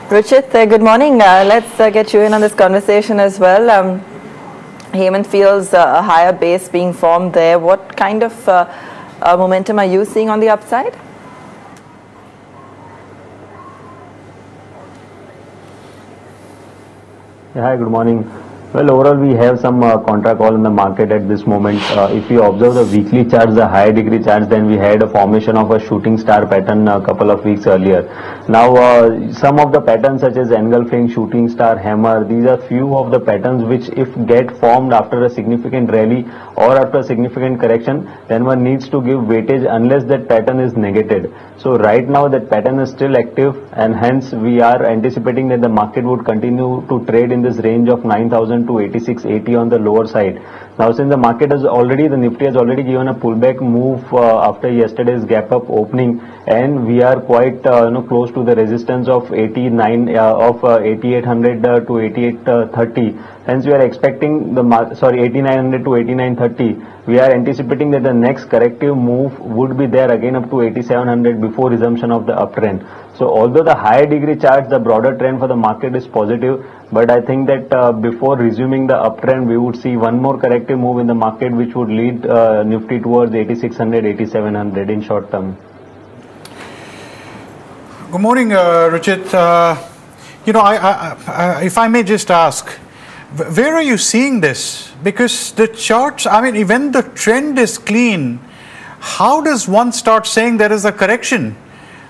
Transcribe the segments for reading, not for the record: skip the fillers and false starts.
Ruchit, good morning. Let's get you in on this conversation as well. Hemant feels a higher base being formed there. What kind of momentum are you seeing on the upside? Hi, good morning. Well, overall, we have some contra call in the market at this moment. If you observe the weekly charts, the higher degree charts, then we had a formation of a shooting star pattern a couple of weeks earlier. Now, some of the patterns such as engulfing, shooting star, hammer, these are few of the patterns which if get formed after a significant rally or after a significant correction, then one needs to give weightage unless that pattern is negated. So right now that pattern is still active, and hence we are anticipating that the market would continue to trade in this range of 9,000 to 8680 on the lower side. Now, since the market has already, the Nifty has already given a pullback move after yesterday's gap up opening, and we are quite close to the resistance of 8800 to 8830. Hence, we are expecting the 8900 to 8930. We are anticipating that the next corrective move would be there again up to 8700 before resumption of the uptrend. So, although the higher degree charts, the broader trend for the market is positive, but I think that before resuming the uptrend, we would see one more corrective move in the market, which would lead Nifty towards 8600, 8700 in short term. Good morning, Ruchit. If I may just ask, where are you seeing this? Because the charts, I mean, when the trend is clean, how does one start saying there is a correction?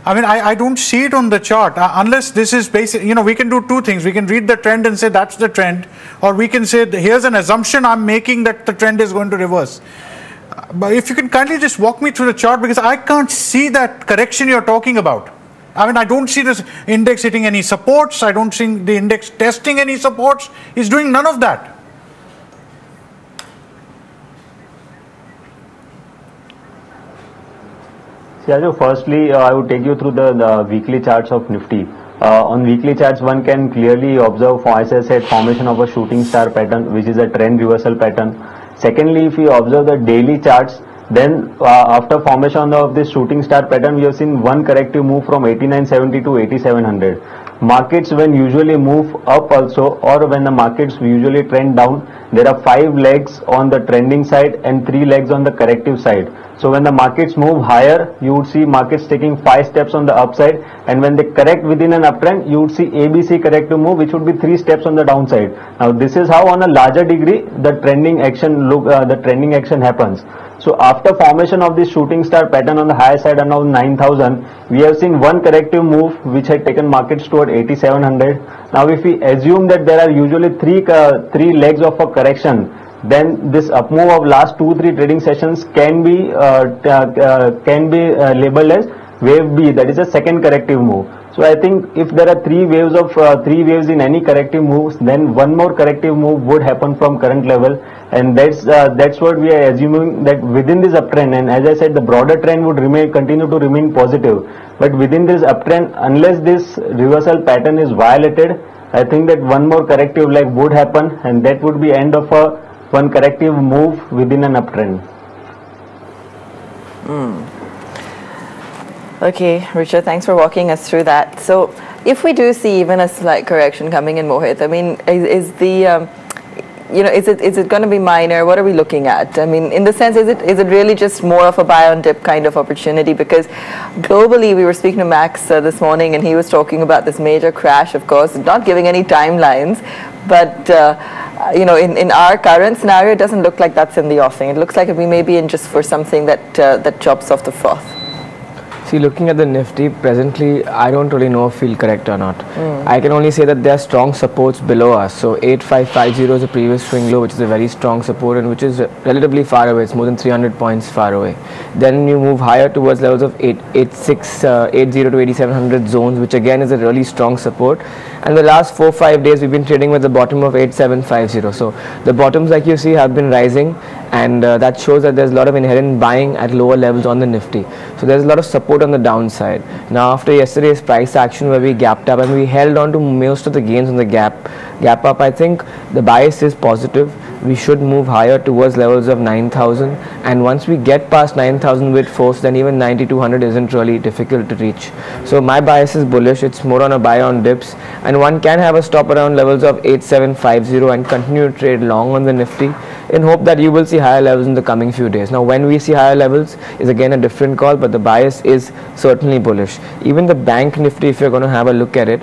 I mean, I don't see it on the chart unless this is basic. We can do two things. We can read the trend and say that's the trend, or we can say here's an assumption I'm making that the trend is going to reverse. But if you can kindly just walk me through the chart, because I can't see that correction you're talking about. I mean, I don't see this index hitting any supports. I don't see the index testing any supports. It's doing none of that. So firstly, I would take you through the weekly charts of Nifty. On weekly charts, one can clearly observe, as I said, formation of a shooting star pattern, which is a trend reversal pattern. Secondly, if you observe the daily charts, then after formation of this shooting star pattern, we have seen one corrective move from 8970 to 8700. Markets, when usually move up also, or when the markets usually trend down, there are 5 legs on the trending side and 3 legs on the corrective side. So when the markets move higher, you would see markets taking 5 steps on the upside, and when they correct within an uptrend, you would see ABC corrective move, which would be 3 steps on the downside. Now this is how on a larger degree the trending action happens. So after formation of this shooting star pattern on the higher side around 9,000, we have seen one corrective move which had taken markets toward 8700. Now if we assume that there are usually three legs of a correction, then this up move of last 2-3 trading sessions can be labeled as wave B, that is a second corrective move. So I think if there are three waves in any corrective moves, then one more corrective move would happen from current level, and that's what we are assuming, that within this uptrend, and as I said, the broader trend would continue to remain positive, but within this uptrend, unless this reversal pattern is violated, I think that one more corrective leg would happen, and that would be end of one corrective move within an uptrend. Okay, Ruchit, thanks for walking us through that. So, if we do see even a slight correction coming in, Mohit, I mean, is it going to be minor? What are we looking at? I mean, in the sense, is it really just more of a buy on dip kind of opportunity? Because globally, we were speaking to Max this morning, and he was talking about this major crash. Of course, not giving any timelines, but in our current scenario, it doesn't look like that's in the offing. It looks like we may be in just for something that chops off the froth. See, looking at the Nifty, presently, I don't really know if we'll correct or not. I can only say that there are strong supports below us. So 8550 is the previous swing low, which is a very strong support and which is relatively far away. It's more than 300 points far away. Then you move higher towards levels of 80 to 8700 zones, which again is a really strong support. And the last 4-5 days, we've been trading with the bottom of 8750. So the bottoms, like you see, have been rising, and that shows that there's a lot of inherent buying at lower levels on the Nifty. So there's a lot of support on the downside. Now after yesterday's price action where we gapped up and we held on to most of the gains on the gap up, I think the bias is positive. we should move higher towards levels of 9,000, and once we get past 9,000 with force, then even 9,200 isn't really difficult to reach. So my bias is bullish. It's more on a buy on dips, and one can have a stop around levels of 8750 and continue to trade long on the Nifty in hope that you will see higher levels in the coming few days. Now when we see higher levels is again a different call, but the bias is certainly bullish. Even the bank Nifty, if you're going to have a look at it,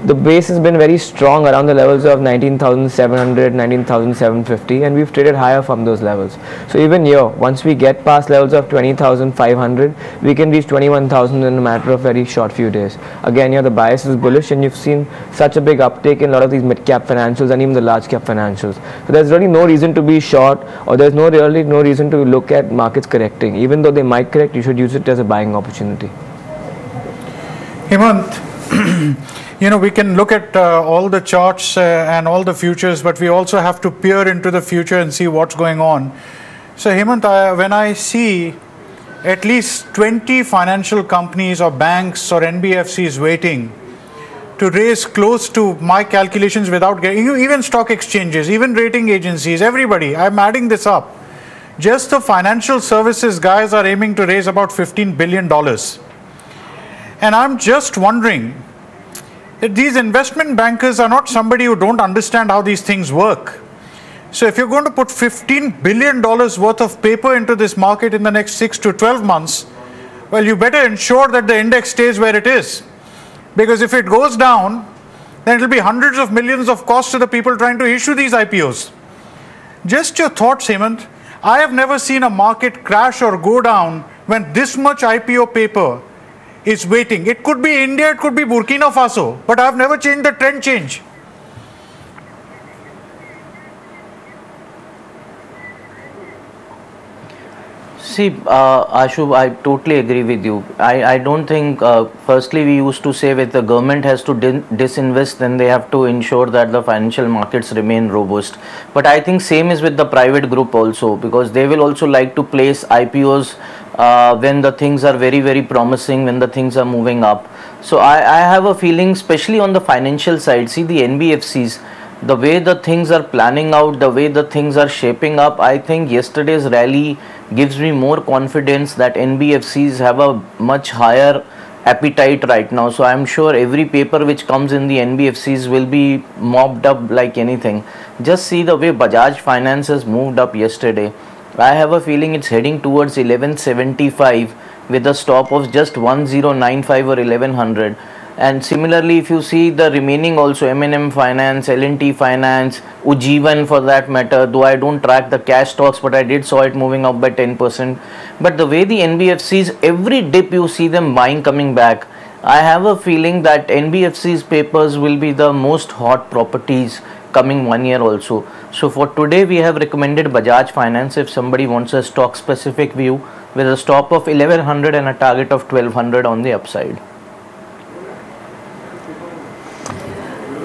the base has been very strong around the levels of 19,700, 19,750, and we've traded higher from those levels. So even here, once we get past levels of 20,500, we can reach 21,000 in a matter of very short few days. Again, here the bias is bullish, and you've seen such a big uptake in a lot of these mid-cap financials and even the large-cap financials. So there's really no reason to be short, or there's really no reason to look at markets correcting. Even though they might correct, you should use it as a buying opportunity. Hemant, we can look at all the charts and all the futures, but we also have to peer into the future and see what's going on. So Hemant, when I see at least 20 financial companies or banks or NBFCs waiting to raise close to my calculations without getting, even stock exchanges, even rating agencies, everybody, I'm adding this up. Just the financial services guys are aiming to raise about $15 billion. And I'm just wondering, these investment bankers are not somebody who don't understand how these things work. So if you're going to put $15 billion worth of paper into this market in the next 6 to 12 months, well, you better ensure that the index stays where it is. Because if it goes down, then it'll be hundreds of millions of cost to the people trying to issue these IPOs. Just your thoughts, Hemant. I have never seen a market crash or go down when this much IPO paper is waiting. It could be India, it could be Burkina Faso, but I've never changed the trend change. See, Ashu, I totally agree with you. I don't think, firstly, we used to say if the government has to disinvest, then they have to ensure that the financial markets remain robust. But I think same is with the private group also, because they will also like to place IPOs when the things are very, very promising, when the things are moving up. So I have a feeling, especially on the financial side, see the NBFCs, the way the things are planning out, the way the things are shaping up, I think yesterday's rally gives me more confidence that NBFCs have a much higher appetite right now. So I'm sure every paper which comes in the NBFCs will be mopped up like anything. Just see the way Bajaj Finance has moved up yesterday. I have a feeling it's heading towards 1175 with a stop of just 1095 or 1100. And similarly, if you see the remaining also, M&M Finance, L&T Finance, Ujjivan for that matter, though I don't track the cash stocks, but I did saw it moving up by 10%. But the way the NBFCs, every dip you see them buying coming back, I have a feeling that NBFCs papers will be the most hot properties coming 1 year also. So for today, we have recommended Bajaj Finance if somebody wants a stock specific view with a stop of 1100 and a target of 1200 on the upside.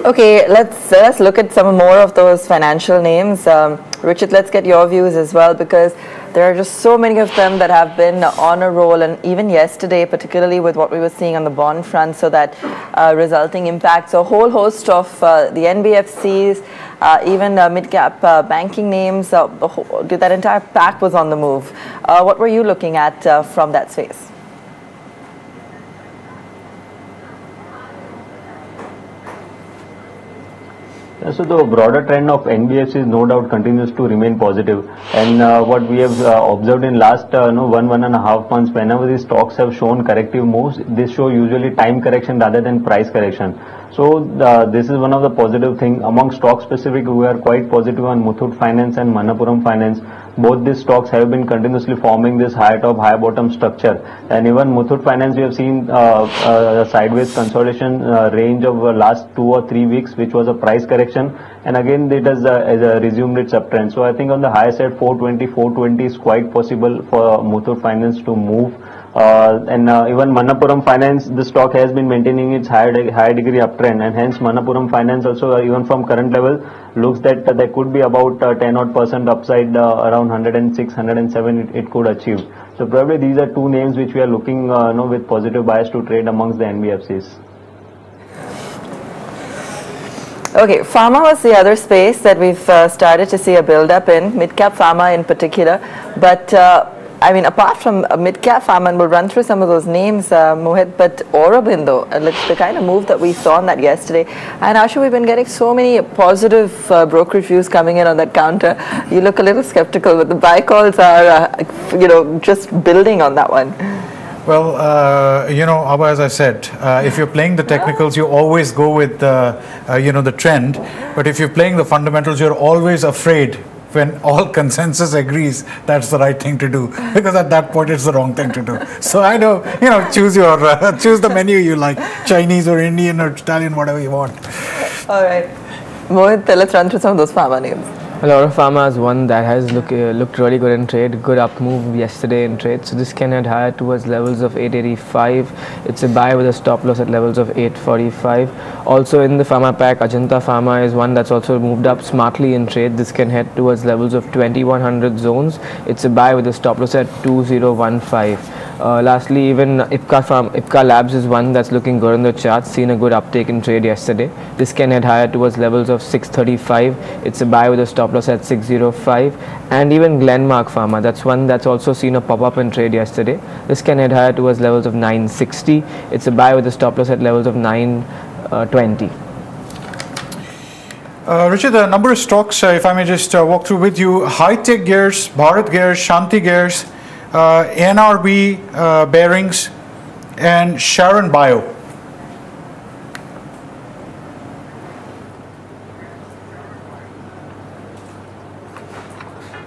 Okay, let's look at some more of those financial names. Ruchit, let's get your views as well, because there are just so many of them that have been on a roll, and even yesterday, particularly with what we were seeing on the bond front, so that resulting impacts, a whole host of the NBFCs, even mid-cap banking names, that entire pack was on the move. What were you looking at from that space? So the broader trend of NBFCs no doubt continues to remain positive, and what we have observed in last 1.5 months, whenever these stocks have shown corrective moves, they show usually time correction rather than price correction. So this is one of the positive thing. Among stock specific, we are quite positive on Muthoot Finance and Manappuram Finance. Both these stocks have been continuously forming this high top, high bottom structure, and even Muthoot Finance, we have seen a sideways consolidation range of last 2 or 3 weeks, which was a price correction, and again it has resumed its uptrend. So I think on the higher side, 420 is quite possible for Muthoot Finance to move. And even Manappuram Finance, the stock has been maintaining its high degree uptrend, and hence Manappuram Finance also, even from current level, looks that there could be about 10% upside, around 106, 107 it could achieve. So probably these are two names which we are looking with positive bias to trade amongst the NBFCs. Okay, pharma was the other space that we've started to see a build-up in, mid-cap pharma in particular. But I mean, apart from mid-cap pharma, and we'll run through some of those names, Mohit, but Aurobindo, the kind of move that we saw on that yesterday. And Ashu, we've been getting so many positive brokerage views coming in on that counter. You look a little skeptical, but the buy calls are, just building on that one. Well, Abba, as I said, if you're playing the technicals, you always go with the trend. But if you're playing the fundamentals, you're always afraid when all consensus agrees that's the right thing to do, because at that point it's the wrong thing to do. So I know, choose the menu you like, Chinese or Indian or Italian, whatever you want. All right, Mohit, let's run through some of those pharma names. A lot of pharma is one that has looked really good in trade. Good up move yesterday in trade. So this can head higher towards levels of 885. It's a buy with a stop loss at levels of 845. Also in the pharma pack, Ajanta Pharma is one that's also moved up smartly in trade. This can head towards levels of 2100 zones. It's a buy with a stop loss at 2015. Lastly, even Ipca Labs is one that's looking good on the charts, seen a good uptake in trade yesterday. This can head higher towards levels of 635. It's a buy with a stop loss at 605. And even Glenmark Pharma, that's one that's also seen a pop up in trade yesterday. This can head higher towards levels of 960. It's a buy with a stop loss at levels of 920. Ruchit, a number of stocks, if I may just walk through with you. High-Tech Gears, Bharat Gears, Shanti Gears, NRB Bearings, and Sharon Bio.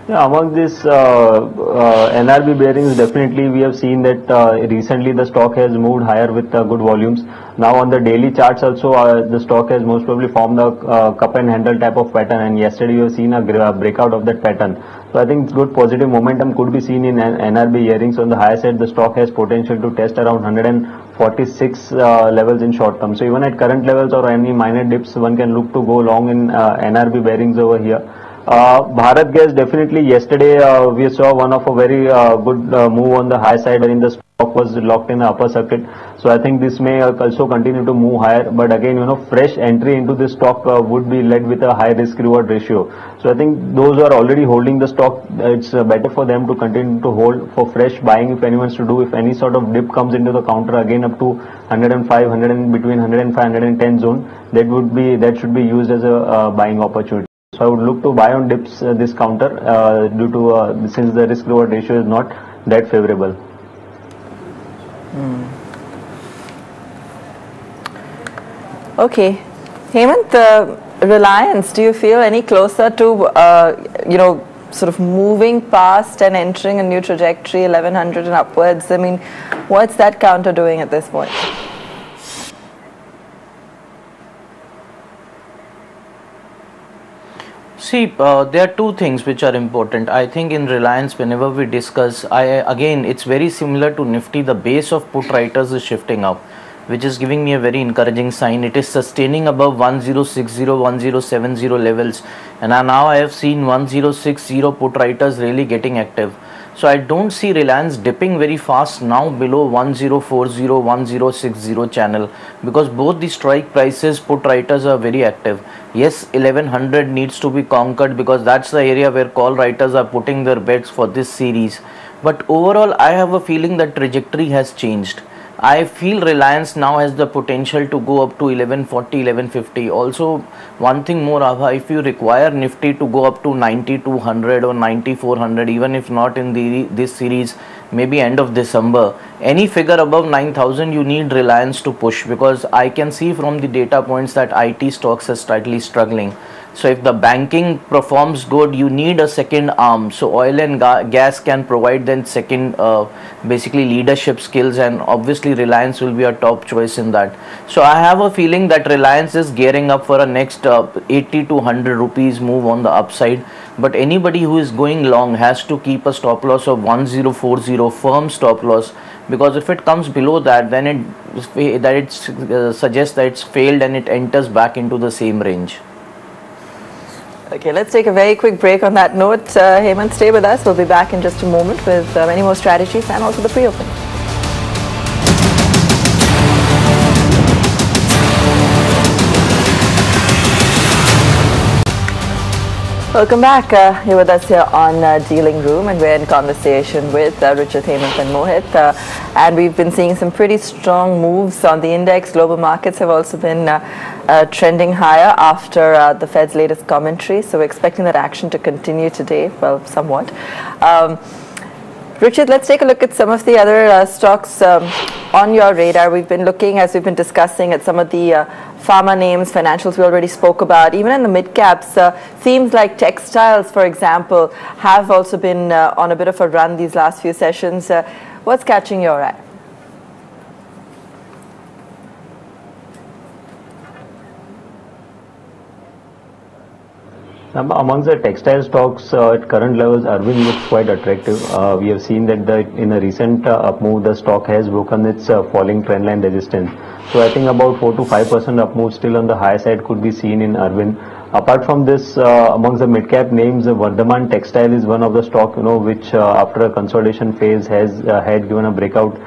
Yeah, among this NRB bearings, definitely we have seen that recently the stock has moved higher with good volumes. Now on the daily charts also, the stock has most probably formed a cup and handle type of pattern, and yesterday you have seen a breakout of that pattern. So I think good positive momentum could be seen in NRB bearings. On the higher side, the stock has potential to test around 146 levels in short term. So even at current levels or any minor dips, one can look to go long in NRB bearings over here. Bharat Gas, definitely yesterday we saw one of a very good move on the high side, wherein the stock was locked in the upper circuit. So I think this may also continue to move higher, but again, fresh entry into this stock would be led with a high risk reward ratio. So I think those who are already holding the stock, it's better for them to continue to hold for fresh buying if anyone's to do. If any sort of dip comes into the counter again up to 105, between 105 110 zone, that should be used as a buying opportunity. So I would look to buy on dips this counter due to since the risk reward ratio is not that favorable. Okay, Hemant, Reliance, do you feel any closer to sort of moving past and entering a new trajectory, 1100 and upwards? I mean, what's that counter doing at this point? See, there are two things which are important. I think in Reliance, whenever we discuss, again, it's very similar to Nifty. The base of put writers is shifting up, which is giving me a very encouraging sign. It is sustaining above 1060, 1070 levels, and now I have seen 1060 put writers really getting active. So I don't see Reliance dipping very fast now below 1040, 1060 channel, because both the strike prices put writers are very active. Yes, 1100 needs to be conquered because that's the area where call writers are putting their bets for this series. But overall, I have a feeling that trajectory has changed. I feel Reliance now has the potential to go up to 1140, 1150. Also, one thing more, Abha, if you require Nifty to go up to 9200 or 9400, even if not in this series, maybe end of December, any figure above 9000 you need Reliance to push, because I can see from the data points that IT stocks are slightly struggling. So if the banking performs good, you need a second arm. So oil and gas can provide then second basically leadership skills, and obviously Reliance will be a top choice in that. So I have a feeling that Reliance is gearing up for a next 80 to 100 rupees move on the upside. But anybody who is going long has to keep a stop loss of 1040, firm stop loss, because if it comes below that, then it suggests that it's failed and it enters back into the same range. Okay, let's take a very quick break on that note. Hemant, stay with us. We'll be back in just a moment with many more strategies and also the pre-open. Welcome back. You're with us here on Dealing Room, and we're in conversation with Ruchit, Hemant and Mohit. And we've been seeing some pretty strong moves on the index. Global markets have also been trending higher after the Fed's latest commentary. So we're expecting that action to continue today, well, somewhat. Ruchit, let's take a look at some of the other stocks on your radar. We've been looking, as we've been discussing, at some of the pharma names, financials we already spoke about. Even in the mid caps, themes like textiles, for example, have also been on a bit of a run these last few sessions. What's catching your eye? Amongst the textile stocks at current levels, Arvind looks quite attractive. We have seen that in a recent up move, the stock has broken its falling trendline resistance. So I think about 4 to 5% up move still on the high side could be seen in Arvind. Apart from this, amongst the mid-cap names, Vardhaman Textile is one of the stock, which after a consolidation phase has had given a breakout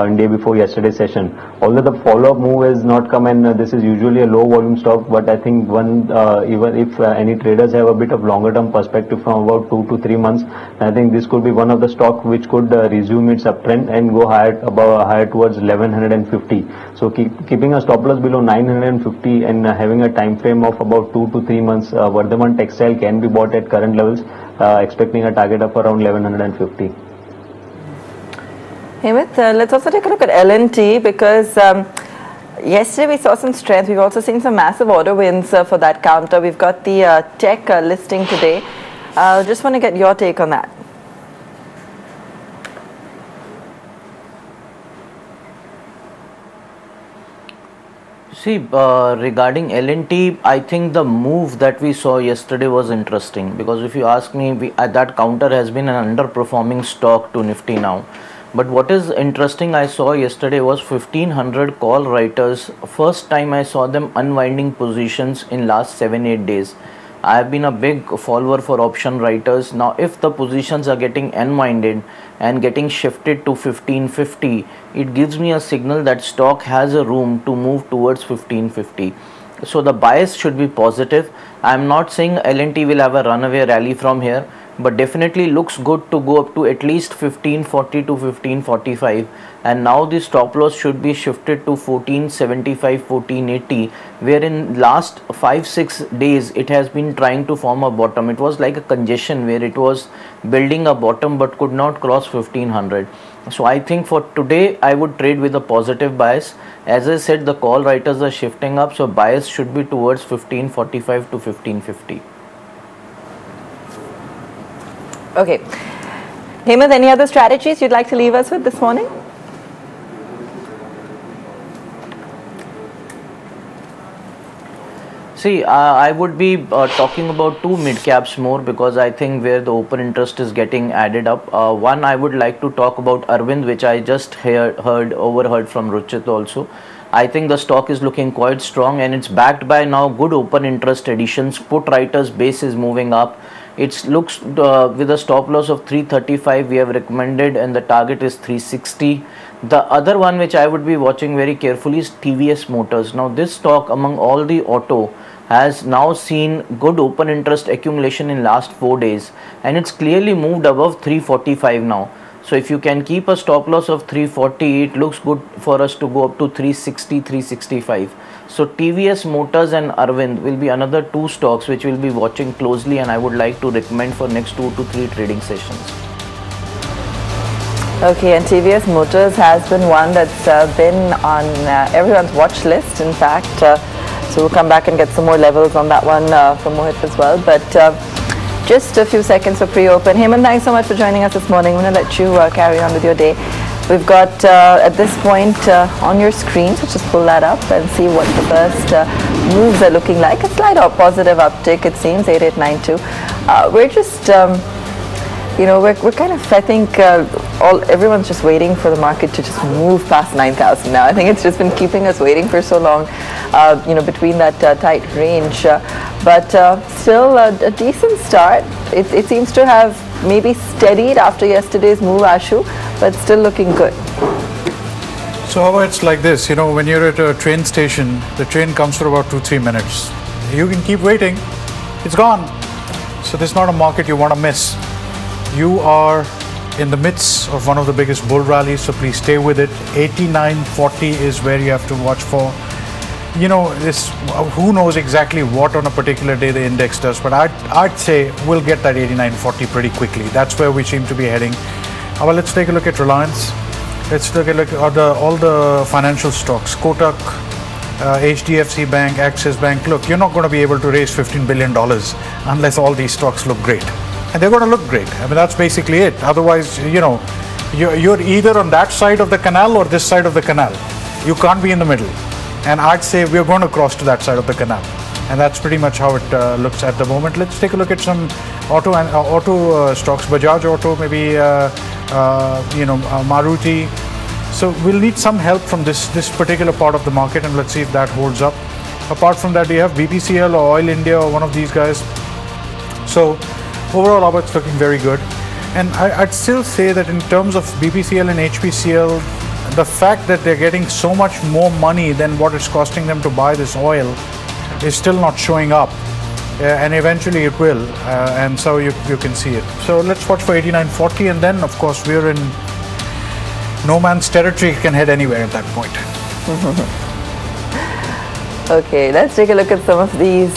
in day before yesterday's session. Although the follow-up move has not come, and this is usually a low volume stock, but I think even if any traders have a bit of longer term perspective from about 2 to 3 months, I think this could be one of the stock which could resume its uptrend and go higher towards 1150. So keeping a stop loss below 950 and having a time frame of about 2 to 3 months, Vardhaman Textile can be bought at current levels, expecting a target of around 1150. Hemant, let's also take a look at L&T, because yesterday we saw some strength. We've also seen some massive order wins for that counter. We've got the tech listing today. Just want to get your take on that. See, regarding L&T, I think the move that we saw yesterday was interesting, because if you ask me, that counter has been an underperforming stock to Nifty now. But what is interesting I saw yesterday was 1500 call writers. First time I saw them unwinding positions in last 7-8 days. I have been a big follower for option writers. Now if the positions are getting unwinded and getting shifted to 1550, it gives me a signal that stock has a room to move towards 1550. So the bias should be positive. I am not saying L&T will have a runaway rally from here, but definitely looks good to go up to at least 1540 to 1545, and now the stop loss should be shifted to 1475, 1480, where in last 5-6 days it has been trying to form a bottom. It was like a congestion where it was building a bottom but could not cross 1500. So I think for today I would trade with a positive bias. As I said, the call writers are shifting up, so bias should be towards 1545 to 1550. Okay. Hemant, any other strategies you'd like to leave us with this morning? See, I would be talking about two mid caps more, because I think where the open interest is getting added up. One, I would like to talk about Arvind, which I just overheard from Ruchit also. I think the stock is looking quite strong, and it's backed by now good open interest additions. Put writers base is moving up. It looks with a stop loss of 335 we have recommended, and the target is 360. The other one which I would be watching very carefully is TVS Motors. Now this stock among all the auto has now seen good open interest accumulation in last 4 days, and it's clearly moved above 345 now. So if you can keep a stop loss of 340, it looks good for us to go up to 360, 365. So TVS Motors and Arvind will be another two stocks which we'll be watching closely, and I would like to recommend for next 2 to 3 trading sessions. Okay, and TVS Motors has been one that's been on everyone's watch list, in fact. So we'll come back and get some more levels on that one from Mohit as well. But just a few seconds for pre-open. Hemant, thanks so much for joining us this morning. I'm going to let you carry on with your day. We've got at this point on your screen, so just pull that up and see what the first moves are looking like. A slight positive uptick, it seems, 8892. We're just, we're kind of, I think, everyone's just waiting for the market to just move past 9,000 now. I think it's just been keeping us waiting for so long, between that tight range. But still a decent start. It seems to have maybe steadied after yesterday's move, Ashu, but still looking good. So how about it's like this, when you're at a train station, the train comes for about 2-3 minutes. You can keep waiting. It's gone. So this is not a market you want to miss. You are in the midst of one of the biggest bull rallies, so please stay with it. 89.40 is where you have to watch for. You know, this, who knows exactly what on a particular day the index does, but I'd say we'll get that 89.40 pretty quickly. That's where we seem to be heading. Well, let's take a look at Reliance. Let's take a look at all the financial stocks. Kotak, HDFC Bank, Axis Bank. Look, you're not going to be able to raise $15 billion unless all these stocks look great. And they're going to look great. I mean, that's basically it. Otherwise, you know, you're either on that side of the canal or this side of the canal. You can't be in the middle. And I'd say we're going to cross to that side of the canal. And that's pretty much how it looks at the moment. Let's take a look at some auto stocks. Bajaj Auto, maybe, Maruti. So we'll need some help from this particular part of the market, and let's see if that holds up. Apart from that, we have BPCL or Oil India or one of these guys. So overall, it's looking very good. And I'd still say that in terms of BPCL and HPCL, the fact that they're getting so much more money than what it's costing them to buy this oil is still not showing up. And eventually it will. And so you can see it. So let's watch for 89.40, and then, of course, we're in no man's territory. Can head anywhere at that point. Okay, let's take a look at some of these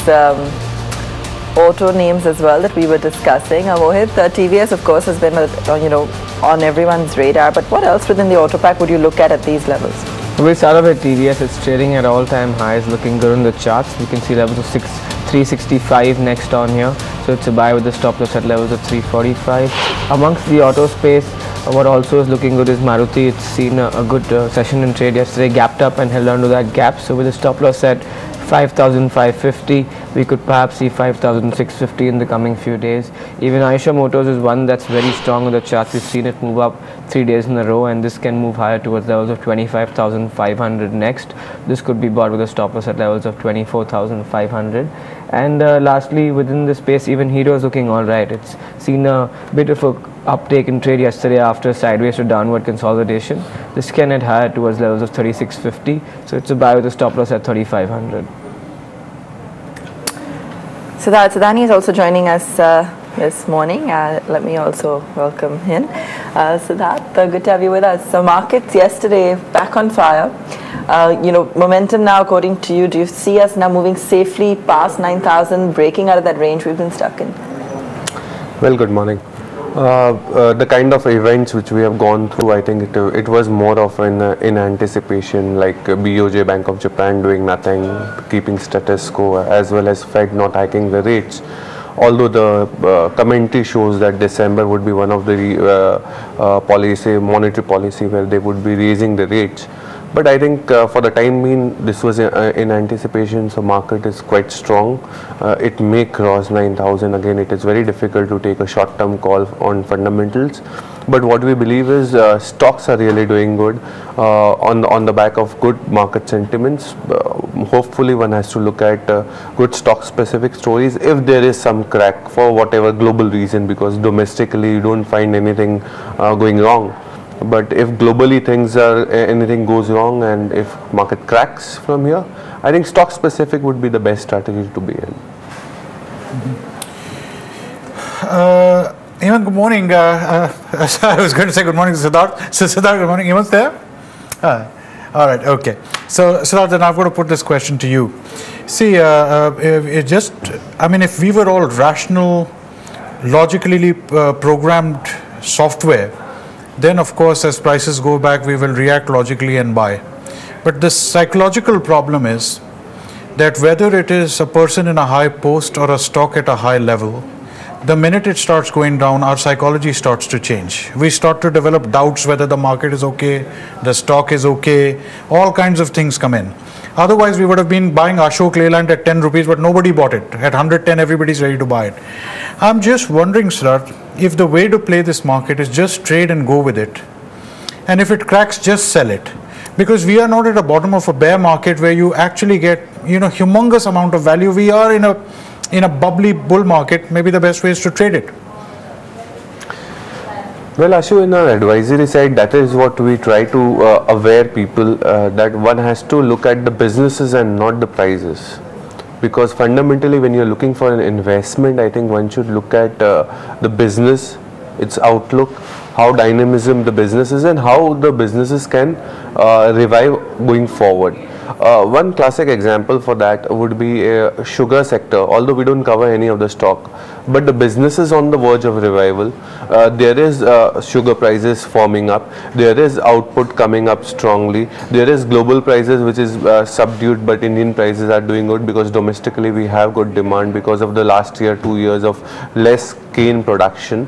auto names as well that we were discussing. Mohit, TVS, of course, has been on everyone's radar. But what else within the auto pack would you look at these levels? We'll start off with TVS. It's trading at all-time highs, looking good on the charts. We can see levels of 365 next on here. So it's a buy with the stop loss at levels of 345. Amongst the auto space, what also is looking good is Maruti. It's seen a good session in trade yesterday, gapped up and held on to that gap. So with a stop loss at 5,550, we could perhaps see 5,650 in the coming few days. Even Eicher Motors is one that's very strong on the charts. We've seen it move up 3 days in a row, and this can move higher towards levels of 25,500 next. This could be bought with a stop loss at levels of 24,500. And lastly, within the space, even Hero is looking all right. It's seen a bit of a uptake in trade yesterday after sideways to downward consolidation. This can head higher towards levels of 3650. So it's a buy with a stop loss at 3500. Sudhani is also joining us this morning. Let me also welcome him. Siddharth, good to have you with us. So markets yesterday back on fire. Momentum now, according to you, do you see us now moving safely past 9,000, breaking out of that range we've been stuck in? Well, good morning. The kind of events which we have gone through, I think it was more of in anticipation, like BOJ, Bank of Japan, doing nothing, keeping status quo, as well as Fed not hiking the rates. Although the commentary shows that December would be one of the monetary policy where they would be raising the rates. But I think for the time being, this was in anticipation, so market is quite strong. It may cross 9,000. Again, it is very difficult to take a short-term call on fundamentals. But what we believe is stocks are really doing good on the back of good market sentiments. Hopefully, one has to look at good stock-specific stories if there is some crack for whatever global reason, because domestically you don't find anything going wrong. But if globally anything goes wrong, and if market cracks from here, I think stock specific would be the best strategy to be in. Eamon, good morning. I was going to say good morning to Siddharth. So Siddharth, good morning. Eamon's there? All right, okay. So Siddharth, then I've got to put this question to you. See, if we were all rational, logically programmed software, then of course as prices go back we will react logically and buy. But the psychological problem is that whether it is a person in a high post or a stock at a high level, the minute it starts going down, our psychology starts to change. We start to develop doubts whether the market is okay, the stock is okay, all kinds of things come in. Otherwise we would have been buying Ashok Leyland at 10 rupees, but nobody bought it. At 110 everybody's ready to buy it. I'm just wondering, Siddharth, if the way to play this market is just trade and go with it, and if it cracks, just sell it, because we are not at the bottom of a bear market where you actually get humongous amount of value. We are in a bubbly bull market. Maybe the best way is to trade it. Well, Ashu, in our advisory side, that is what we try to aware people that one has to look at the businesses and not the prices. because fundamentally when you're looking for an investment, I think one should look at the business, its outlook, how dynamism the business is, and how the businesses can revive going forward. One classic example for that would be a sugar sector, although we don't cover any of the stock, but the business is on the verge of revival. There is sugar prices forming up, there is output coming up strongly, there is global prices which is subdued, but Indian prices are doing good because domestically we have good demand because of the last year, 2 years of less cane production.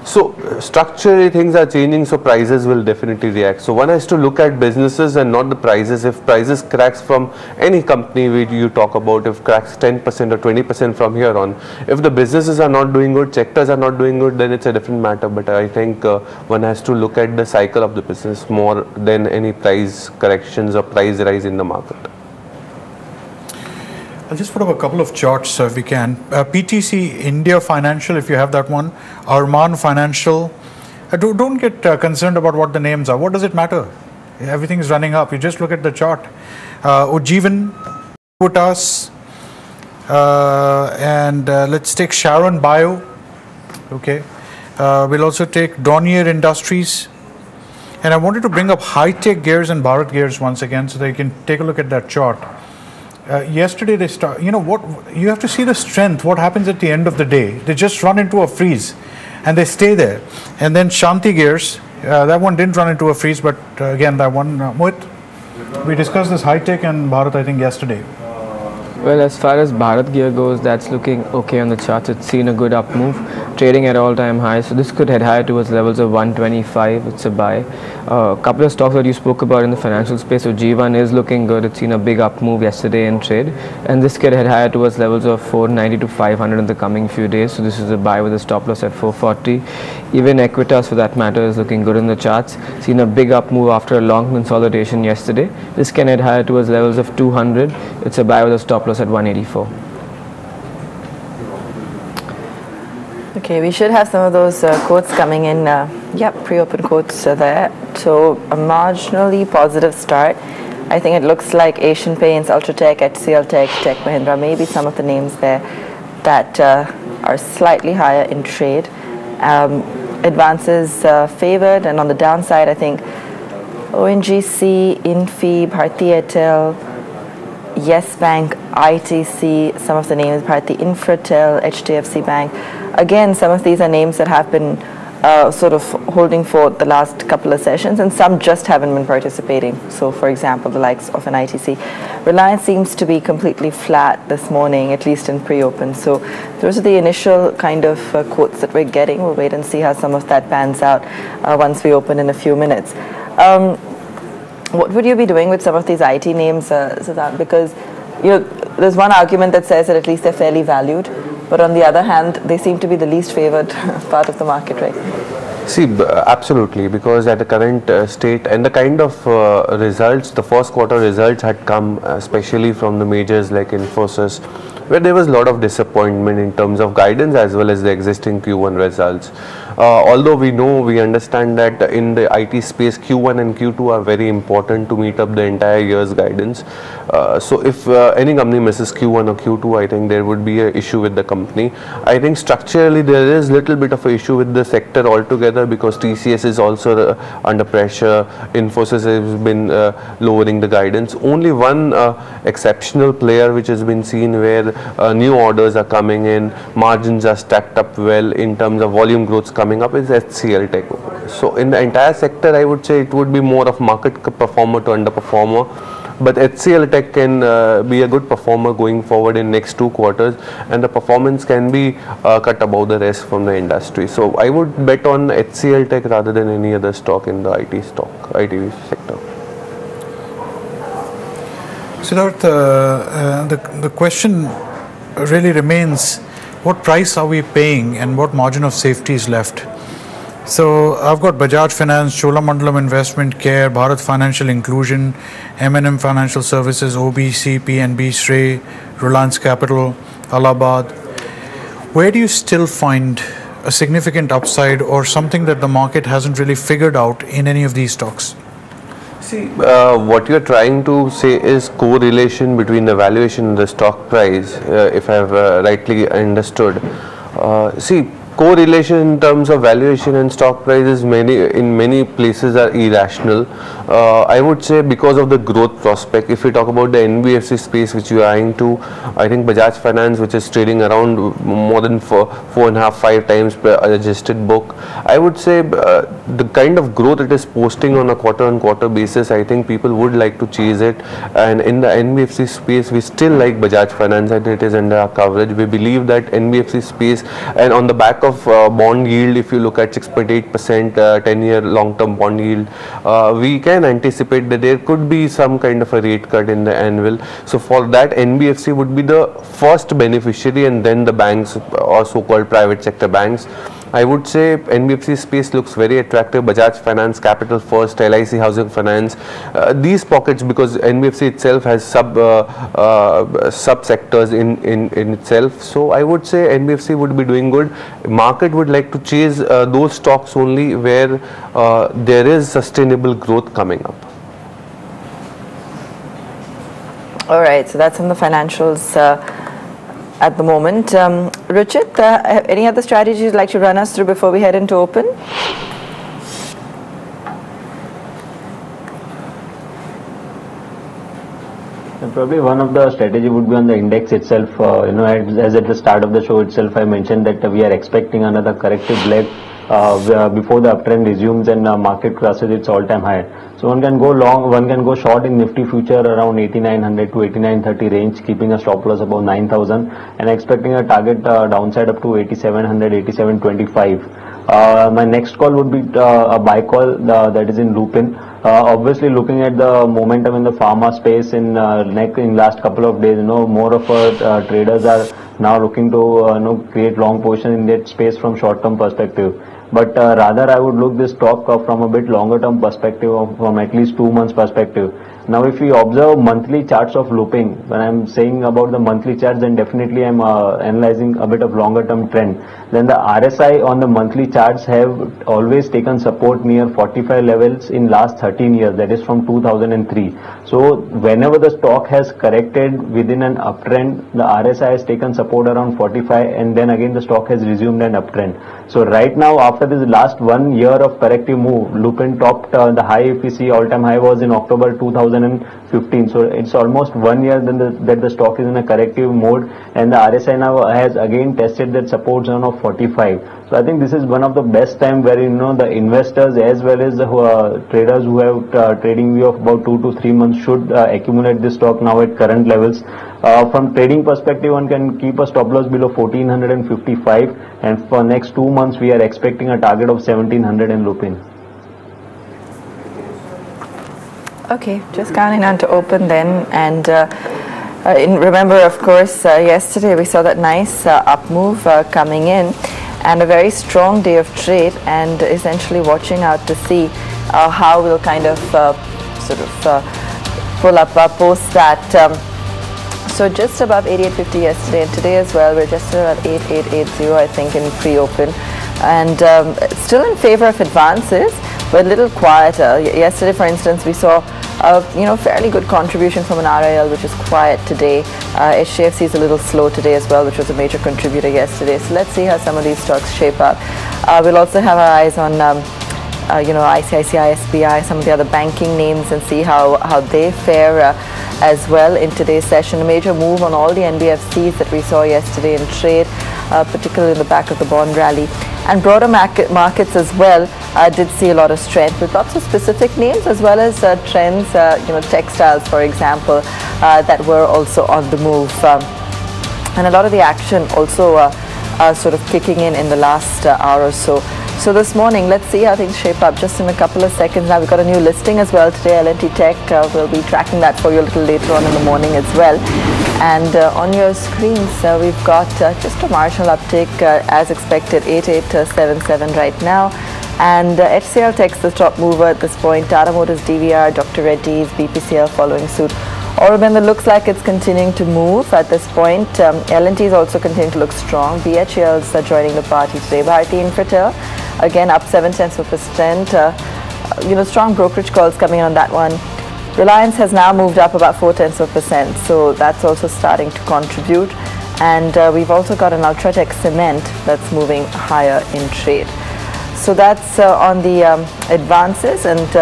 So structurally things are changing, so prices will definitely react. So one has to look at businesses and not the prices. If prices cracks from any company which you talk about, if cracks 10% or 20% from here on, if the businesses are not doing good, sectors are not doing good, then it's a different matter. But I think one has to look at the cycle of the business more than any price corrections or price rise in the market. I'll just put up a couple of charts if we can. PTC India Financial, if you have that one. Arman Financial. Don't get concerned about what the names are. What does it matter? Everything is running up. You just look at the chart. Ujjivan, Putas, and let's take Sharon Bio. Okay. We'll also take Dornier Industries. And I wanted to bring up High-Tech Gears and Bharat Gears once again so that you can take a look at that chart. Yesterday they start, you know what, you have to see the strength, what happens at the end of the day. They just run into a freeze and they stay there. And then Shanti Gears, that one didn't run into a freeze, but again that one, Mohit, we discussed this High-Tech and Bharat I think yesterday. Well, as far as Bharat Gear goes, that's looking okay on the charts. It's seen a good up move, trading at all-time highs. So this could head higher towards levels of 125. It's a buy. A couple of stocks that you spoke about in the financial space. So G1 is looking good. It's seen a big up move yesterday in trade, and this could head higher towards levels of 490 to 500 in the coming few days. So this is a buy with a stop loss at 440. Even Equitas, for that matter, is looking good in the charts. Seen a big up move after a long consolidation yesterday. This can head higher towards levels of 200. It's a buy with a stop loss at 184. Okay, we should have some of those quotes coming in. Yep, pre-open quotes are there. So a marginally positive start. I think it looks like Asian Paints, Ultratech, HCL Tech, Tech Mahindra, maybe some of the names there that are slightly higher in trade. Advances favored, and on the downside, I think ONGC, Infi, Bharti Airtel, Yes Bank, ITC, some of the names, Bharti Infratel, HDFC Bank. Again, some of these are names that have been sort of holding for the last couple of sessions, and some just haven't been participating. So, for example, the likes of an ITC. Reliance seems to be completely flat this morning, at least in pre-open. So, those are the initial kind of quotes that we're getting. We'll wait and see how some of that pans out once we open in a few minutes. What would you be doing with some of these IT names, Siddharth? Because there's one argument that says that at least they're fairly valued, but on the other hand, they seem to be the least favored part of the market right now. See, absolutely, because at the current state and the kind of results, the first quarter results had come especially from the majors like Infosys, where there was a lot of disappointment in terms of guidance as well as the existing Q1 results. Although we understand that in the IT space, Q1 and Q2 are very important to meet up the entire year's guidance. So if any company misses Q1 or Q2, I think there would be an issue with the company. I think structurally there is little bit of an issue with the sector altogether, because TCS is also under pressure. Infosys has been lowering the guidance. Only one exceptional player which has been seen where new orders are coming in, margins are stacked up well in terms of volume growth coming up is HCL Tech. So in the entire sector, I would say it would be more of market performer to underperformer. But HCL Tech can be a good performer going forward in next 2 quarters, and the performance can be cut above the rest from the industry. So I would bet on HCL Tech rather than any other stock in the IT sector. Siddharth, the question really remains, what price are we paying and what margin of safety is left? So I've got Bajaj Finance, Cholamandalam Investment Care, Bharat Financial Inclusion, M&M Financial Services, OBC, PNB, Shrey, Reliance Capital, Allahabad. Where do you still find a significant upside or something that the market hasn't really figured out in any of these stocks? See, what you're trying to say is correlation between the valuation and the stock price, if I've rightly understood. See, correlation in terms of valuation and stock prices in many places are irrational. I would say because of the growth prospect. If we talk about the NBFC space which you are eyeing to, I think Bajaj Finance, which is trading around more than 4.5-5 times per adjusted book, I would say the kind of growth it is posting on a quarter-on-quarter basis, I think people would like to chase it. And in the NBFC space, we still like Bajaj Finance and it is under our coverage. We believe that NBFC space, and on the back of bond yield, if you look at 6.8% 10-year long-term bond yield, we can anticipate that there could be some kind of a rate cut in the annual. So for that, NBFC would be the first beneficiary, and then the banks or so-called private sector banks. I would say NBFC space looks very attractive. Bajaj Finance, Capital First, LIC Housing Finance, these pockets, because NBFC itself has sub sectors in itself. So I would say NBFC would be doing good. Market would like to chase those stocks only where there is sustainable growth coming up. All right, so that's on the financials at the moment. Ruchit, any other strategies you'd like to run us through before we head into open? And probably one of the strategy would be on the index itself. As at the start of the show itself, I mentioned that we are expecting another corrective leg before the uptrend resumes and market crosses its all-time high. So one can go long, one can go short in Nifty future around 8900 to 8930 range, keeping a stop loss above 9000 and expecting a target downside up to 8700, 8725. My next call would be a buy call that is in Lupin. Obviously, looking at the momentum in the pharma space in last couple of days, more of our traders are now looking to create long position in that space from short-term perspective. But rather, I would look this stock from a bit longer-term perspective, from at least 2 months perspective. Now, if we observe monthly charts of looping, when I'm saying about the monthly charts, then definitely I'm analyzing a bit of longer-term trend. Then the RSI on the monthly charts have always taken support near 45 levels in last 13 years, that is from 2003. So, whenever the stock has corrected within an uptrend, the RSI has taken support around 45, and then again the stock has resumed an uptrend. So, right now, after this last 1 year of corrective move, Lupin topped the high, if we see all-time high was in October 2015. So it's almost 1 year that the stock is in a corrective mode, and the RSI now has again tested that support zone of 45. So I think this is one of the best time where the investors as well as the traders who have trading view of about 2 to 3 months should accumulate this stock now at current levels. From trading perspective, one can keep a stop loss below 1455, and for next 2 months we are expecting a target of 1700 in Lupin. Okay, just counting on to open then, and remember, of course, yesterday we saw that nice up move coming in, and a very strong day of trade, and essentially watching out to see how we'll kind of pull up post that. So just above 8850 yesterday, and today as well we're just about 8880 I think in pre-open, and still in favor of advances, but a little quieter. Yesterday, for instance, we saw fairly good contribution from an RIL, which is quiet today. HDFC is a little slow today as well, which was a major contributor yesterday. So let's see how some of these stocks shape up. We'll also have our eyes on ICICI, SBI, some of the other banking names, and see how they fare as well in today's session. A major move on all the NBFCs that we saw yesterday in trade, particularly in the back of the bond rally. And broader markets as well did see a lot of strength with lots of specific names as well as trends, textiles, for example, that were also on the move. And a lot of the action also sort of kicking in the last hour or so. So this morning, let's see how things shape up just in a couple of seconds. Now we've got a new listing as well today, L&T Tech. We'll be tracking that for you a little later on in the morning as well. And on your screens, we've got just a marginal uptick as expected, 8877 right now. And HCL Tech's the top mover at this point. Tata Motors, DVR, Dr. Reddy's, BPCL following suit. Aurobindo looks like it's continuing to move at this point. L&T is also continuing to look strong. BHEL is joining the party today. Bharti Infratel, again up 0.7%. strong brokerage calls coming on that one. Reliance has now moved up about 0.4%, so that's also starting to contribute. And we've also got an Ultratech Cement that's moving higher in trade. So that's on the advances, and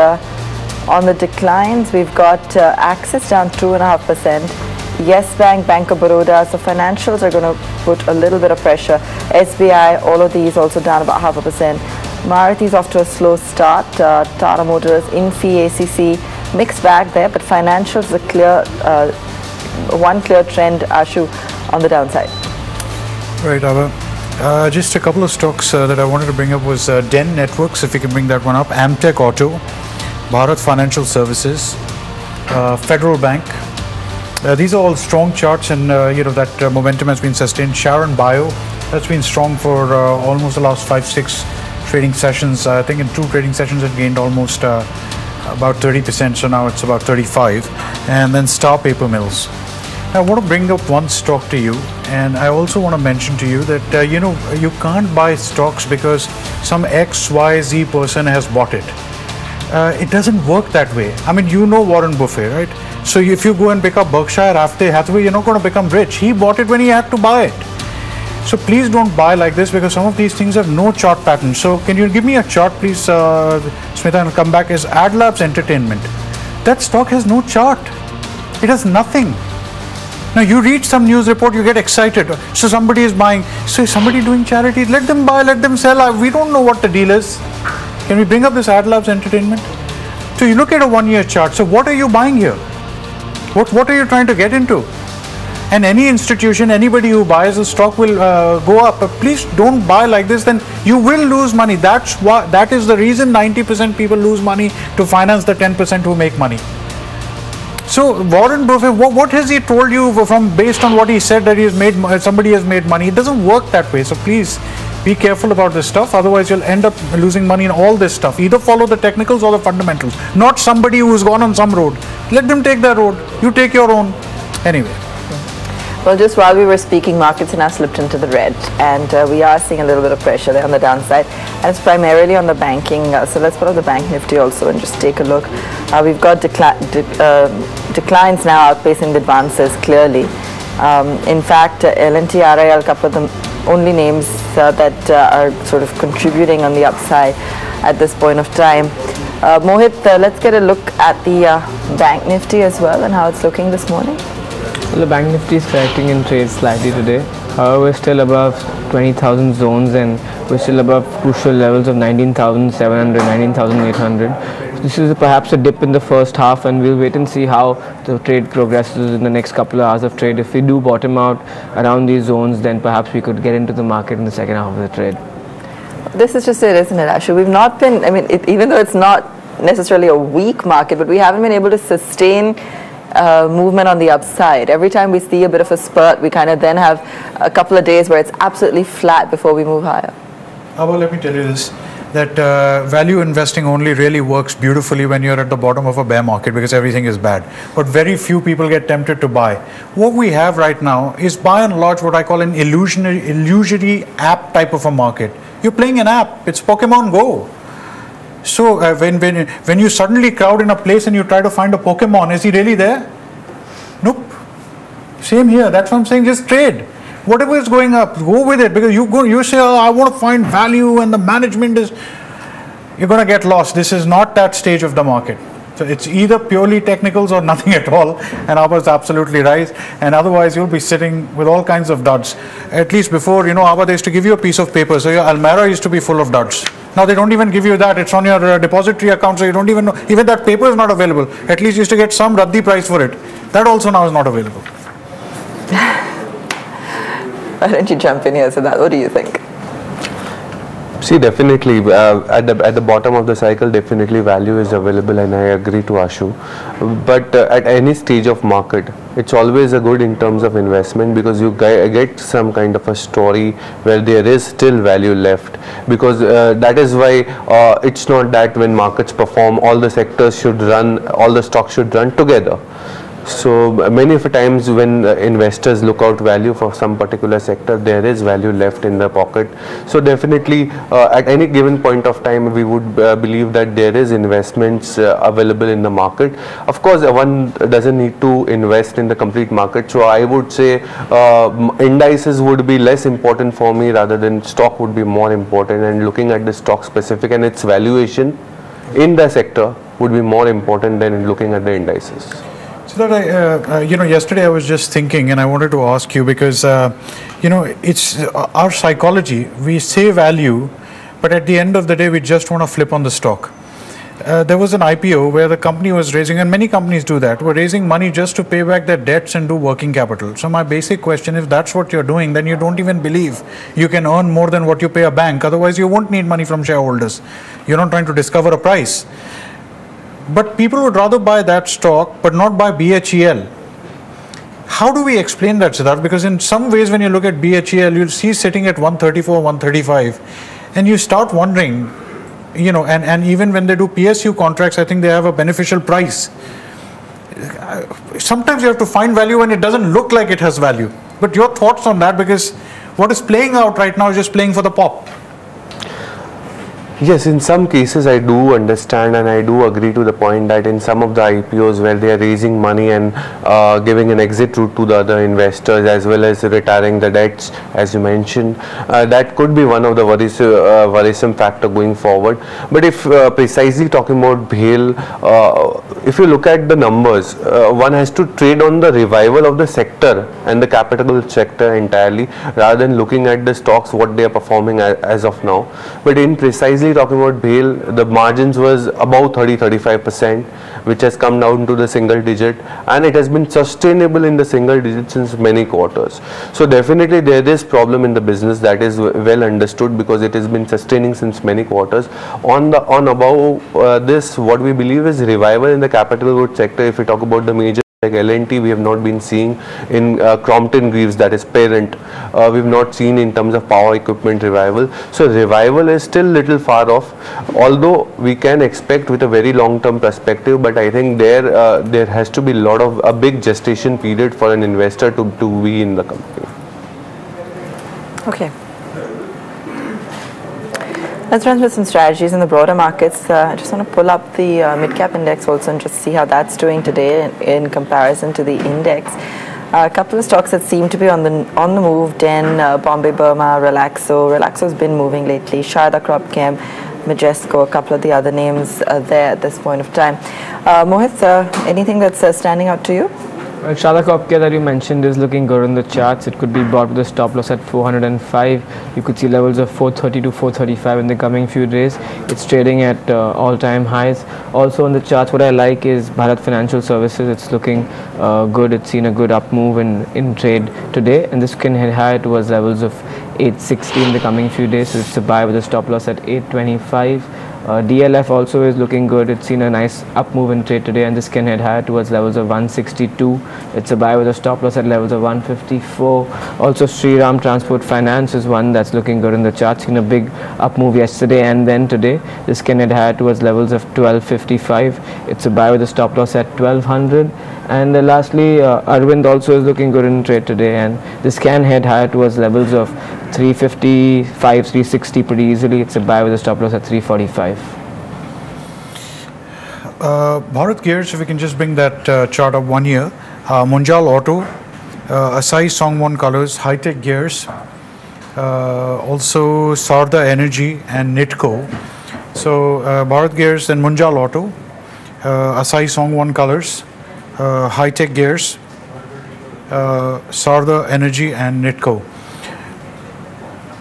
on the declines, we've got Axis down 2.5%. Yes Bank, Bank of Baroda, so financials are going to put a little bit of pressure. SBI, all of these also down about 0.5%. Maruti's off to a slow start. Tata Motors, Infi, ACC, mixed bag there, but financials a clear, one clear trend, Ashu, on the downside. Right, Abha. Just a couple of stocks that I wanted to bring up was Den Networks, if we can bring that one up, Amtech Auto, Bharat Financial Services, Federal Bank. These are all strong charts, and that momentum has been sustained. Sharon Bio, that's been strong for almost the last 5-6 trading sessions. I think in 2 trading sessions it gained almost about 30%, so now it's about 35. And then Star Paper Mills. I want to bring up one stock to you, and I also want to mention to you that you can't buy stocks because some XYZ person has bought it. It doesn't work that way. I mean, Warren Buffett, right? So if you go and pick up Berkshire Hathaway, you're not going to become rich. He bought it when he had to buy it. So please don't buy like this, because some of these things have no chart pattern. So can you give me a chart, please, Smita, and come back? Is AdLabs Entertainment. That stock has no chart. It has nothing. Now you read some news report, you get excited. So somebody is buying. So is somebody doing charities? Let them buy, let them sell. We don't know what the deal is. Can we bring up this AdLabs Entertainment? So you look at a 1-year chart. So what are you buying here? What are you trying to get into? And any institution, anybody who buys a stock will go up. But please don't buy like this, then you will lose money. That is the reason 90% people lose money to finance the 10% who make money. So Warren Buffett, what has he told you from based on what he said that he has made, somebody has made money? It doesn't work that way. So please be careful about this stuff. Otherwise, you'll end up losing money in all this stuff. Either follow the technicals or the fundamentals. Not somebody who's gone on some road. Let them take their road. You take your own. Anyway. Well, just while we were speaking, markets have now slipped into the red, and we are seeing a little bit of pressure there on the downside, and it's primarily on the banking. So let's put up the bank nifty also and just take a look. We've got declines now outpacing the advances clearly. In fact, L&T, RIL, a couple of the only names that are sort of contributing on the upside at this point of time. Mohit, let's get a look at the bank nifty as well and how it's looking this morning. Well, the bank nifty is correcting in trade slightly today. However, we're still above 20,000 zones, and we're still above crucial levels of 19,700, 19,800. This is perhaps a dip in the first half, and we'll wait and see how the trade progresses in the next couple of hours of trade. If we do bottom out around these zones, then perhaps we could get into the market in the second half of the trade. This is just it, isn't it, Ashu? We've not been, even though it's not necessarily a weak market, but we haven't been able to sustain movement on the upside. Every time we see a bit of a spurt, we kind of then have a couple of days where it's absolutely flat before we move higher. Well, let me tell you this, that value investing only really works beautifully when you're at the bottom of a bear market, because everything is bad. But very few people get tempted to buy. What we have right now is by and large what I call an illusory app type of a market. You're playing an app. It's Pokemon Go. So when you suddenly crowd in a place and you try to find a Pokemon, is he really there? Nope. Same here. That's what I'm saying. Just trade. Whatever is going up, go with it, because you say, oh, I want to find value and the management is, you're going to get lost. This is not that stage of the market. So it's either purely technicals or nothing at all, and ours absolutely rise, and otherwise you'll be sitting with all kinds of duds. At least before, Abba, they used to give you a piece of paper, so your Almera used to be full of duds. Now they don't even give you that. It's on your depository account, so you don't even know. Even that paper is not available. At least you used to get some Raddi price for it. That also now is not available. Why don't you jump in here, Siddharth? What do you think? See, definitely at the bottom of the cycle, definitely value is available, and I agree to Ashu. But at any stage of market, it's always a good in terms of investment, because you get some kind of a story where there is still value left. Because that is why it's not that when markets perform, all the sectors should run, all the stocks should run together. So many of the times when investors look out value for some particular sector, there is value left in the pocket. So definitely at any given point of time, we would believe that there is investments available in the market. Of course, one doesn't need to invest in the complete market. So I would say indices would be less important for me rather than stock would be more important, and looking at the stock specific and its valuation in the sector would be more important than looking at the indices. So that yesterday I was just thinking, and I wanted to ask you because, it's our psychology. We say value, but at the end of the day, we just want to flip on the stock. There was an IPO where the company was raising, and many companies do that, were raising money just to pay back their debts and do working capital. So my basic question, if that's what you're doing, then you don't even believe you can earn more than what you pay a bank. Otherwise, you won't need money from shareholders. You're not trying to discover a price. But people would rather buy that stock, but not buy BHEL. How do we explain that, Siddharth? Because in some ways, when you look at BHEL, you'll see sitting at 134, 135, and you start wondering, and even when they do PSU contracts, I think they have a beneficial price. Sometimes you have to find value when it doesn't look like it has value. But your thoughts on that, because what is playing out right now is just playing for the pop. Yes, in some cases I do understand, and I do agree to the point that in some of the IPOs where they are raising money and giving an exit route to the other investors as well as retiring the debts, as you mentioned, that could be one of the worrisome factor going forward. But if precisely talking about BHEL, if you look at the numbers, one has to trade on the revival of the sector and the capital sector entirely rather than looking at the stocks, what they are performing as of now. But in precisely talking about BHEL, the margins was about 30-35%, which has come down to the single digit, and it has been sustainable in the single digit since many quarters. So definitely there is problem in the business, that is well understood, because it has been sustaining since many quarters. On above this, what we believe is revival in the capital goods sector. If we talk about the major like L&T, we have not been seeing in Crompton Greaves, that is parent, we have not seen in terms of power equipment revival. So revival is still little far off, although we can expect with a very long term perspective. But I think there has to be a big gestation period for an investor to be in the company. Okay. Let's run through some strategies in the broader markets. I just want to pull up the mid-cap index also and just see how that's doing today in comparison to the index. A couple of stocks that seem to be on the move: Den, Bombay Burma, Relaxo. Relaxo's been moving lately. Sharda Cropchem, Majesco, a couple of the other names there at this point of time. Mohit, anything that's standing out to you? Well, Sharda Cropchem that you mentioned is looking good on the charts. It could be bought with a stop loss at 405. You could see levels of 430 to 435 in the coming few days. It's trading at all-time highs. Also on the charts, what I like is Bharat Financial Services. It's looking good. It's seen a good up move in trade today, and this can head higher towards levels of 860 in the coming few days. So it's a buy with a stop loss at 825. DLF also is looking good. It's seen a nice up move in trade today, and this can head higher towards levels of 162. It's a buy with a stop loss at levels of 154. Also Shriram Transport Finance is one that's looking good in the chart. Seen a big up move yesterday and then today. This can head higher towards levels of 1255. It's a buy with a stop loss at 1200. And lastly, Arvind also is looking good in trade today, and this can head higher towards levels of 355, 360 pretty easily. It's a buy with a stop loss at 345. Bharat Gears, if we can just bring that chart up 1 year. Munjal Auto, Asahi Songwon Colors, High-Tech Gears, also Sarda Energy and Nitco. So Bharat Gears and Munjal Auto, Asahi Songwon Colors, High-Tech Gears, Sarda Energy and Nitco.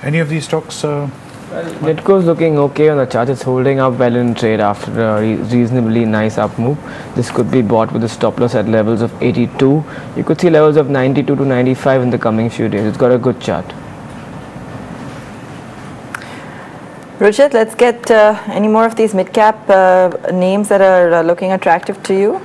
Any of these stocks? Nitco is looking okay on the chart. It's holding up well in trade after a reasonably nice up move. This could be bought with a stop loss at levels of 82. You could see levels of 92 to 95 in the coming few days. It's got a good chart. Ruchit, let's get any more of these mid-cap names that are looking attractive to you.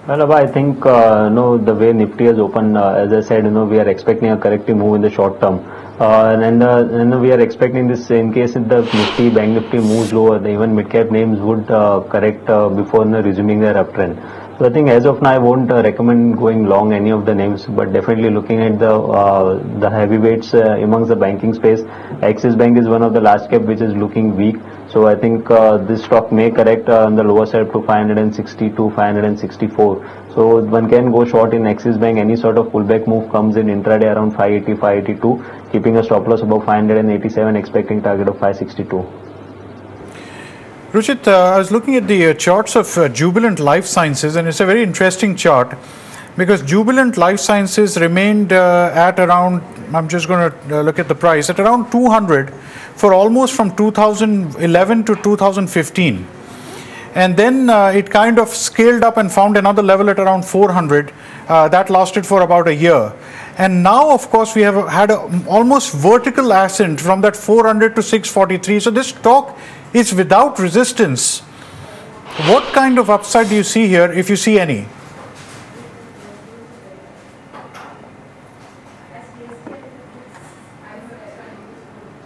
Well, I think the way Nifty has opened, as I said, we are expecting a corrective move in the short term. And we are expecting this in case if the Nifty, Bank Nifty moves lower, the even mid-cap names would correct before resuming their uptrend. So I think as of now I won't recommend going long any of the names, but definitely looking at the heavyweights amongst the banking space. Axis Bank is one of the large cap which is looking weak. So I think this stock may correct on the lower side to 560 to 564. So one can go short in Axis Bank. Any sort of pullback move comes in intraday around 580, 582, keeping a stop loss above 587, expecting target of 562. Ruchit, I was looking at the charts of Jubilant Life Sciences, and it's a very interesting chart because Jubilant Life Sciences remained at around, I'm just going to look at the price, at around 200 for almost from 2011 to 2015. And then it kind of scaled up and found another level at around 400. That lasted for about a year. And now, of course, we have had an almost vertical ascent from that 400 to 643. So this stock is without resistance. What kind of upside do you see here, if you see any?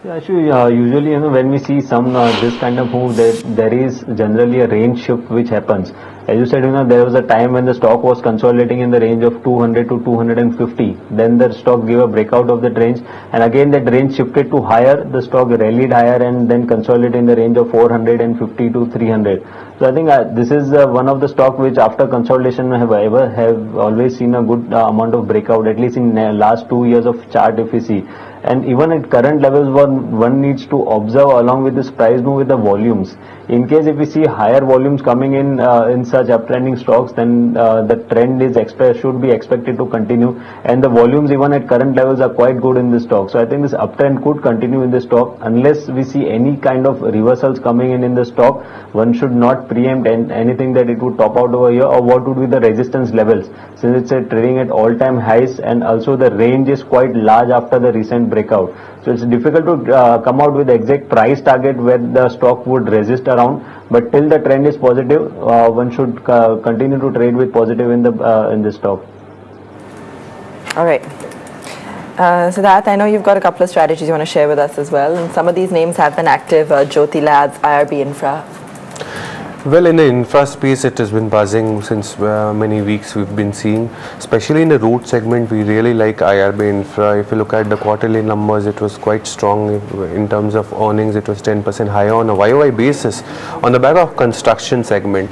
Actually, usually, when we see some this kind of move, there is generally a range shift which happens. As you said, there was a time when the stock was consolidating in the range of 200 to 250. Then the stock gave a breakout of that range, and again that range shifted to higher. The stock rallied higher and then consolidated in the range of 450 to 300. So I think this is one of the stock which after consolidation have always seen a good amount of breakout, at least in last 2 years of chart if we see. And even at current levels, one needs to observe along with this price move with the volumes. In case if we see higher volumes coming in such uptrending stocks, then the trend is should be expected to continue, and the volumes even at current levels are quite good in this stock. So I think this uptrend could continue in this stock unless we see any kind of reversals coming in the stock. One should not preempt anything that it would top out over here, or what would be the resistance levels, since it's trading at all-time highs, and also the range is quite large after the recent breakout. So it's difficult to come out with the exact price target where the stock would resist around, but till the trend is positive, one should continue to trade with positive in the stock. All right. Siddharth, I know you've got a couple of strategies you want to share with us as well, and some of these names have been active: Jyoti Labs, IRB Infra. Well, in the infra space, it has been buzzing since many weeks. We've been seeing, especially in the road segment, we really like IRB Infra. If you look at the quarterly numbers, it was quite strong in terms of earnings. It was 10% higher on a YOY basis. On the back of construction segment,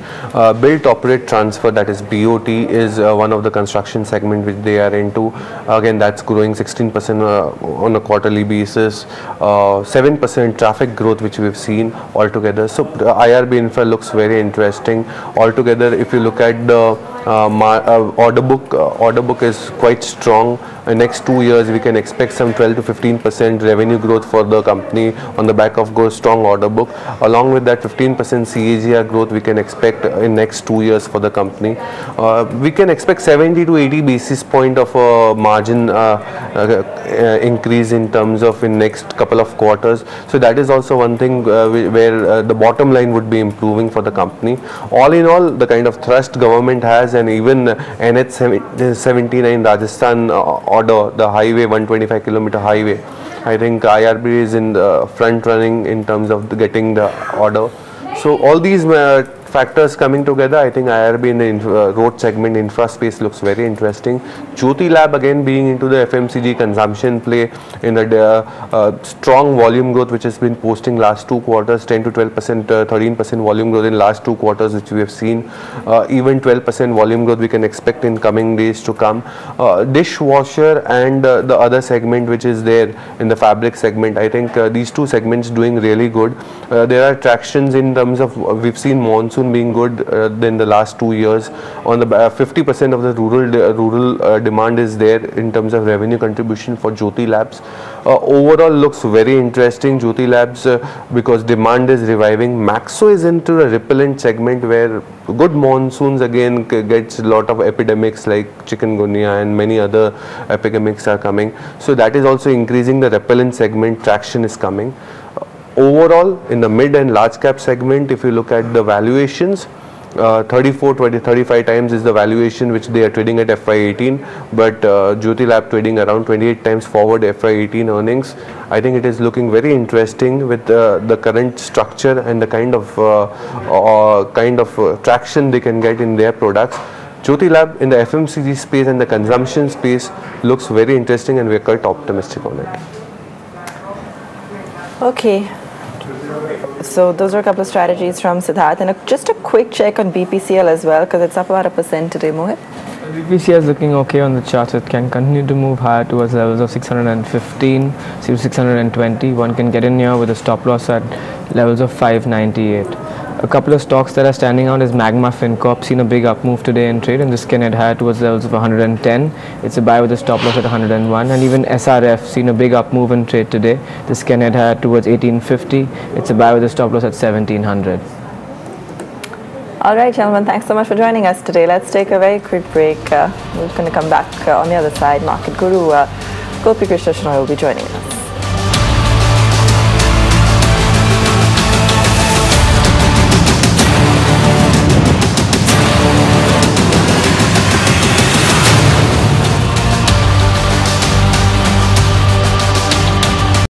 build, operate, transfer, that is BOT, is one of the construction segment which they are into. Again, that's growing 16% on a quarterly basis, 7% traffic growth which we've seen altogether. So IRB Infra looks very interesting altogether. If you look at the order book is quite strong. In next 2 years we can expect some 12 to 15% revenue growth for the company on the back of strong order book. Along with that 15% CAGR growth we can expect in next 2 years for the company. We can expect 70 to 80 basis point of a margin increase in terms of in next couple of quarters. So that is also one thing where the bottom line would be improving for the company. All in all, the kind of thrust government has, and even NH 79 Rajasthan order, the highway, 125 kilometer highway, I think IRB is in the front running in terms of getting the order. So all these factors coming together, I think IRB in the road segment infra space looks very interesting. Jyoti Lab again being into the FMCG consumption play in the strong volume growth which has been posting last 2 quarters, 10 to 12%, 13% volume growth in last 2 quarters which we have seen. Even 12% volume growth we can expect in coming days to come. Dishwasher and the other segment which is there in the fabric segment, I think these 2 segments doing really good. There are tractions in terms of, we've seen monsoon being good than the last 2 years. On the 50% of the rural demand is there in terms of revenue contribution for Jyoti Labs. Overall looks very interesting, Jyoti Labs, because demand is reviving. Maxo is into a repellent segment where good monsoons again gets a lot of epidemics like chikungunya and many other epidemics are coming. So that is also increasing the repellent segment, traction is coming. Overall, in the mid and large cap segment, if you look at the valuations, 34, 20, 35 times is the valuation which they are trading at FY18, but Jyoti Lab trading around 28 times forward FY18 earnings. I think it is looking very interesting with the current structure and the kind of traction they can get in their products. Jyoti Lab in the FMCG space and the consumption space looks very interesting, and we are quite optimistic on it. Okay. So those are a couple of strategies from Siddharth, and just a quick check on BPCL as well, because it's up about 1% today, Mohit. BPCL is looking okay on the charts. It can continue to move higher towards levels of 615, 620. One can get in here with a stop loss at levels of 598. A couple of stocks that are standing out is Magma FinCorp, seen a big up move today in trade, and this can head higher towards levels of 110. It's a buy with a stop loss at 101. And even SRF, seen a big up move in trade today. This can head higher towards 1850. It's a buy with a stop loss at 1700. All right, gentlemen, thanks so much for joining us today. Let's take a very quick break. We're going to come back on the other side. Market Guru Gopi Krishna Shenoy will be joining us.